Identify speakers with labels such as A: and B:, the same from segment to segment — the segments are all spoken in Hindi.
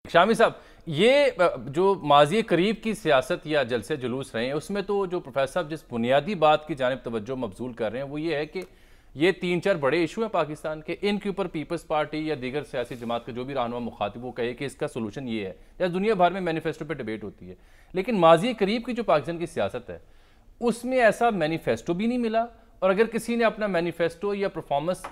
A: शामी साहब, ये जो माजी करीब की सियासत या जलसे जुलूस रहे हैं, उसमें तो जो प्रोफेसर साहब जिस बुनियादी बात की जानिब तवज्जो मबजूल कर रहे हैं वो ये है कि ये 3-4 बड़े इशू हैं पाकिस्तान के, इनके ऊपर पीपल्स पार्टी या दीगर सियासी जमात का जो भी रहनुमा मुखातिब वो कहे कि इसका सोल्यूशन ये है, या दुनिया भर में मैनिफेस्टो पर डिबेट होती है। लेकिन माजी करीब की जो पाकिस्तान की सियासत है उसमें ऐसा मैनिफेस्टो भी नहीं मिला, और अगर किसी ने अपना मैनिफेस्टो या परफॉर्मेंस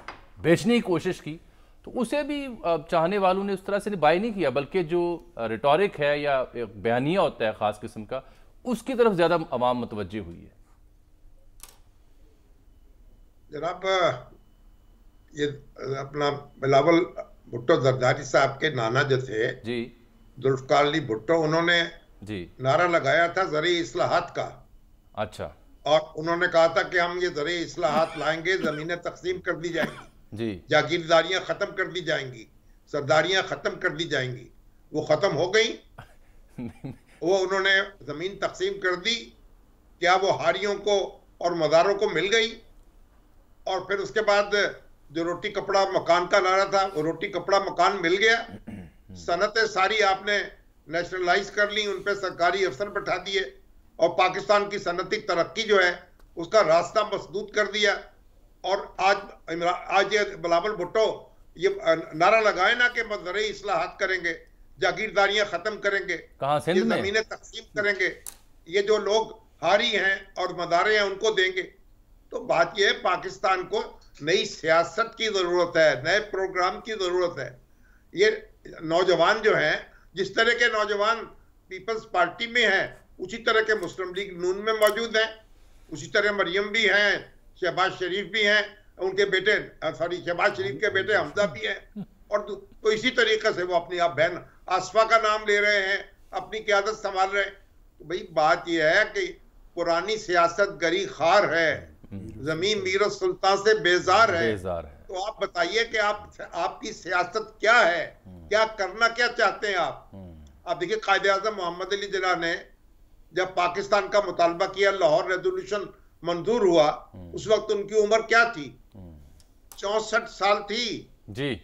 A: बेचने की कोशिश की तो उसे भी चाहने वालों ने उस तरह से बाय नहीं किया, बल्कि जो रिटोरिक है या बयानिया होता है ख़ास किस्म का, उसकी तरफ ज़्यादा अवाम मुतवज्जे हुई है।
B: जनाब, ये अपना बिलावल भुट्टो जरदारी साहब के नाना जो थे
A: जी,
B: जुल्फकार अली भुट्टो, उन्होंने
A: जी
B: नारा लगाया था ज़रूरी इस्लाहात का।
A: अच्छा
B: और उन्होंने कहा था कि हम ये ज़रूरी इस्लाहात लाएंगे, ज़मीनें तकसीम कर दी जाएंगी,
A: जी,
B: जागीरदारियां खत्म कर दी जाएंगी, सरदारियां खत्म कर दी जाएंगी। वो खत्म हो गई। वो उन्होंने जमीन तकसीम कर दी। क्या वो हारियों को और मज़ारों को मिल गई? और फिर उसके बाद जो रोटी कपड़ा मकान का नारा था, वो रोटी कपड़ा मकान मिल गया। सनतें सारी आपने नेशनलाइज कर ली, उन पे सरकारी अफसर बैठा दिए, और पाकिस्तान की सनती तरक्की जो है उसका रास्ता मसदूद कर दिया। और आज ये बिलावल भुट्टो ये नारा लगाए ना कि मज़हरी इस्लाहात करेंगे, जागीरदारियां खत्म करेंगे, ये जमीनें तकसीम करेंगे, ये जो लोग हारी हैं और मदारे हैं उनको देंगे। तो बात यह है, पाकिस्तान को नई सियासत की जरूरत है, नए प्रोग्राम की जरूरत है। ये नौजवान जो हैं, जिस तरह के नौजवान पीपल्स पार्टी में हैं, उसी तरह के मुस्लिम लीग नून में मौजूद हैं, उसी तरह मरियम भी हैं, शहबाज शरीफ भी हैं, उनके बेटे शहबाज शरीफ के बेटे हमजा भी हैं, और तो इसी तरीके से वो अपनी आप बहन आसफा का नाम ले रहे हैं, अपनी क़यादत संभाल रहे हैं। तो भाई बात यह है कि पुरानी सियासत गरी खार है, जमीन मीर सुल्तान से बेजार है। तो आप बताइए कि आपकी सियासत क्या है, क्या करना क्या चाहते हैं आप देखिए, कायदे आज़म मोहम्मद अली जिन्ना ने जब पाकिस्तान का मुतालबा किया, लाहौर रेजोल्यूशन मंजूर हुआ, उस वक्त उनकी उम्र क्या थी? 64 साल थी
A: जी।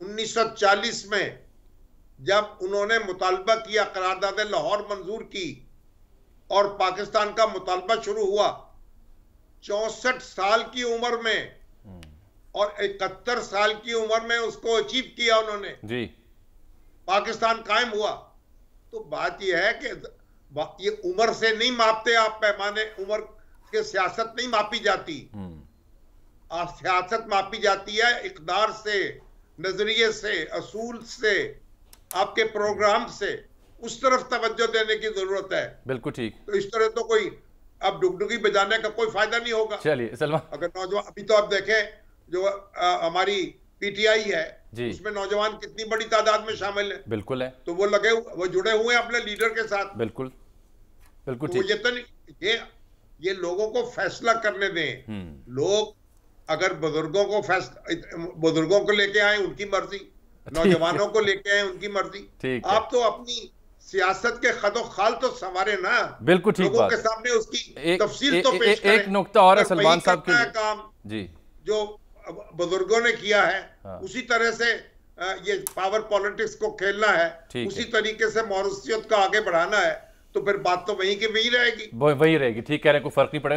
B: 1940 में जब उन्होंने मुतालबा किया, करारदाद लाहौर मंजूर की और पाकिस्तान का मुतालबा शुरू हुआ, 64 साल की उम्र में, और 71 साल की उम्र में उसको अचीव किया उन्होंने
A: जी।
B: पाकिस्तान कायम हुआ। तो बात यह है कि ये उम्र से नहीं मापते आप पैमाने, उम्र के सियासत नहीं मापी जाती। सियासत मापी जाती है इक़दार से, नजरिए से, असूल से, आपके प्रोग्राम से। उस तरफ तवज्जो देने की जरूरत है।
A: बिल्कुल ठीक।
B: तो इस तरह तो कोई अब डुगडुगी बजाने का कोई फायदा नहीं होगा।
A: चलिए सलमान,
B: अगर नौजवान, अभी तो आप देखें जो हमारी पीटीआई है, उसमें नौजवान कितनी बड़ी तादाद में शामिल है।
A: बिल्कुल है।
B: तो वो जुड़े हुए हैं अपने लीडर के साथ।
A: बिल्कुल बिल्कुल
B: तो ये लोगों को फैसला करने दें। लोग अगर बुजुर्गों को लेके आए उनकी मर्जी, नौजवानों को लेके आए उनकी मर्जी। आप तो अपनी सियासत के खदो खाल तो संवारे ना।
A: बिल्कुल ठीक
B: लोगों
A: बात।
B: के सामने उसकी तफसील तो पेश करें।
A: एक नुक्ता और है सलमान साहब के लिए।
B: काम
A: जी,
B: जो बुजुर्गों ने किया है, उसी तरह से ये पावर पॉलिटिक्स को खेलना है, उसी तरीके से मौरूसियत को आगे बढ़ाना है। तो फिर बात तो वहीं की वहीं रहेगी।
A: वही रहेगी। ठीक कह रहे हैं, कोई फर्क नहीं पड़ेगा।